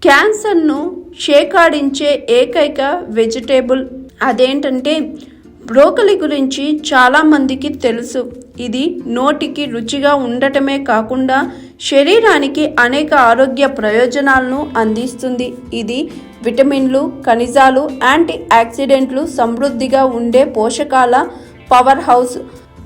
క్యాన్సర్ను షేకాడించే ఏకైక వెజిటేబుల్ అదేంటంటే బ్రోకలి గురించి చాలామందికి తెలుసు. ఇది నోటికి రుచిగా ఉండటమే కాకుండా శరీరానికి అనేక ఆరోగ్య ప్రయోజనాలను అందిస్తుంది. ఇది విటమిన్లు, ఖనిజాలు, యాంటీ ఆక్సిడెంట్లు సమృద్ధిగా ఉండే పోషకాల పవర్ హౌస్.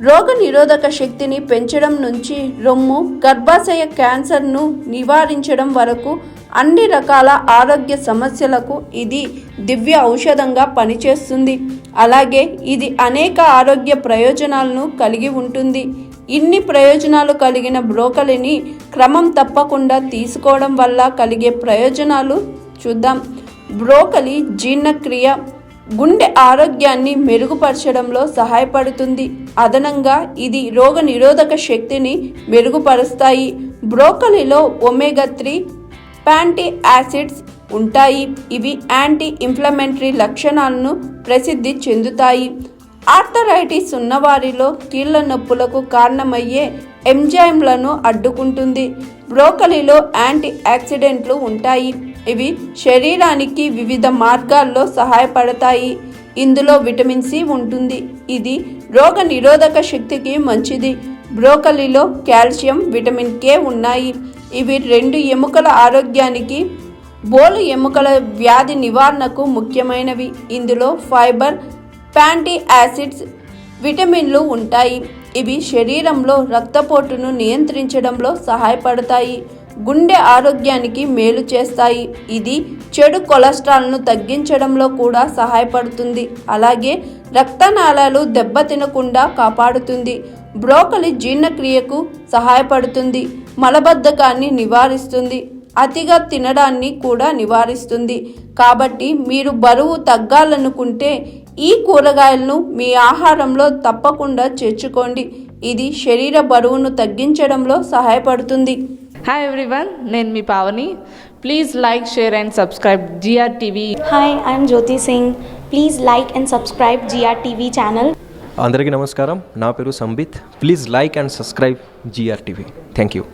రోగ నిరోధక శక్తిని పెంచడం నుంచి రొమ్ము, గర్భాశయ క్యాన్సర్ను నివారించడం వరకు అన్ని రకాల ఆరోగ్య సమస్యలకు ఇది దివ్య ఔషధంగా పనిచేస్తుంది. అలాగే ఇది అనేక ఆరోగ్య ప్రయోజనాలను కలిగి ఉంటుంది. ఇన్ని ప్రయోజనాలు కలిగిన బ్రోకలిని క్రమం తప్పకుండా తీసుకోవడం వల్ల కలిగే ప్రయోజనాలు చూద్దాం. బ్రోకలి జీర్ణక్రియ, గుండె ఆరోగ్యాన్ని మెరుగుపరచడంలో సహాయపడుతుంది. అదనంగా ఇది రోగ నిరోధక శక్తిని మెరుగుపరుస్తాయి. బ్రోకలిలో ఒమేగా-3 ఫ్యాటీ యాసిడ్స్ ఉంటాయి. ఇవి యాంటీ ఇన్ఫ్లమేటరీ లక్షణాలను ప్రసిద్ధి చెందుతాయి. ఆర్థరైటిస్ ఉన్నవారిలో కీళ్ల నొప్పులకు కారణమయ్యే ఎంజైమ్లను అడ్డుకుంటుంది. బ్రోకలిలో యాంటీ ఆక్సిడెంట్లు ఉంటాయి. ఇవి శరీరానికి వివిధ మార్గాల్లో సహాయపడతాయి. ఇందులో విటమిన్ సి ఉంటుంది. ఇది రోగ నిరోధక శక్తికి మంచిది. బ్రోకలిలో కాల్షియం, విటమిన్ కే ఉన్నాయి. ఇవి 2 ఎముకల ఆరోగ్యానికి, బోలు ఎముకల వ్యాధి నివారణకు ముఖ్యమైనవి. ఇందులో ఫైబర్, ఫ్యాటీ యాసిడ్స్, విటమిన్లు ఉంటాయి. ఇవి శరీరంలో రక్తపోటును నియంత్రించడంలో సహాయపడతాయి. గుండె ఆరోగ్యానికి మేలు చేస్తాయి. ఇది చెడు కొలెస్ట్రాల్ను తగ్గించడంలో కూడా సహాయపడుతుంది. అలాగే రక్తనాళాలు దెబ్బతినకుండా కాపాడుతుంది. బ్రోకలి జీర్ణక్రియకు సహాయపడుతుంది. మలబద్ధకాన్ని నివారిస్తుంది. అతిగా తినడాన్ని కూడా నివారిస్తుంది. కాబట్టి మీరు బరువు తగ్గాలనుకుంటే ఈ కూరగాయలను మీ ఆహారంలో తప్పకుండా చేర్చుకోండి. ఇది శరీర బరువును తగ్గించడంలో సహాయపడుతుంది. హాయ్ ఎవ్రీవన్, నేను మీ Pavani. Please like, share and subscribe GRTV. Hi, I'm Jyoti Singh. Please like and subscribe GRTV channel. అందరికీ నమస్కారం. నా పేరు Sambit. Please like and subscribe GRTV. Thank you.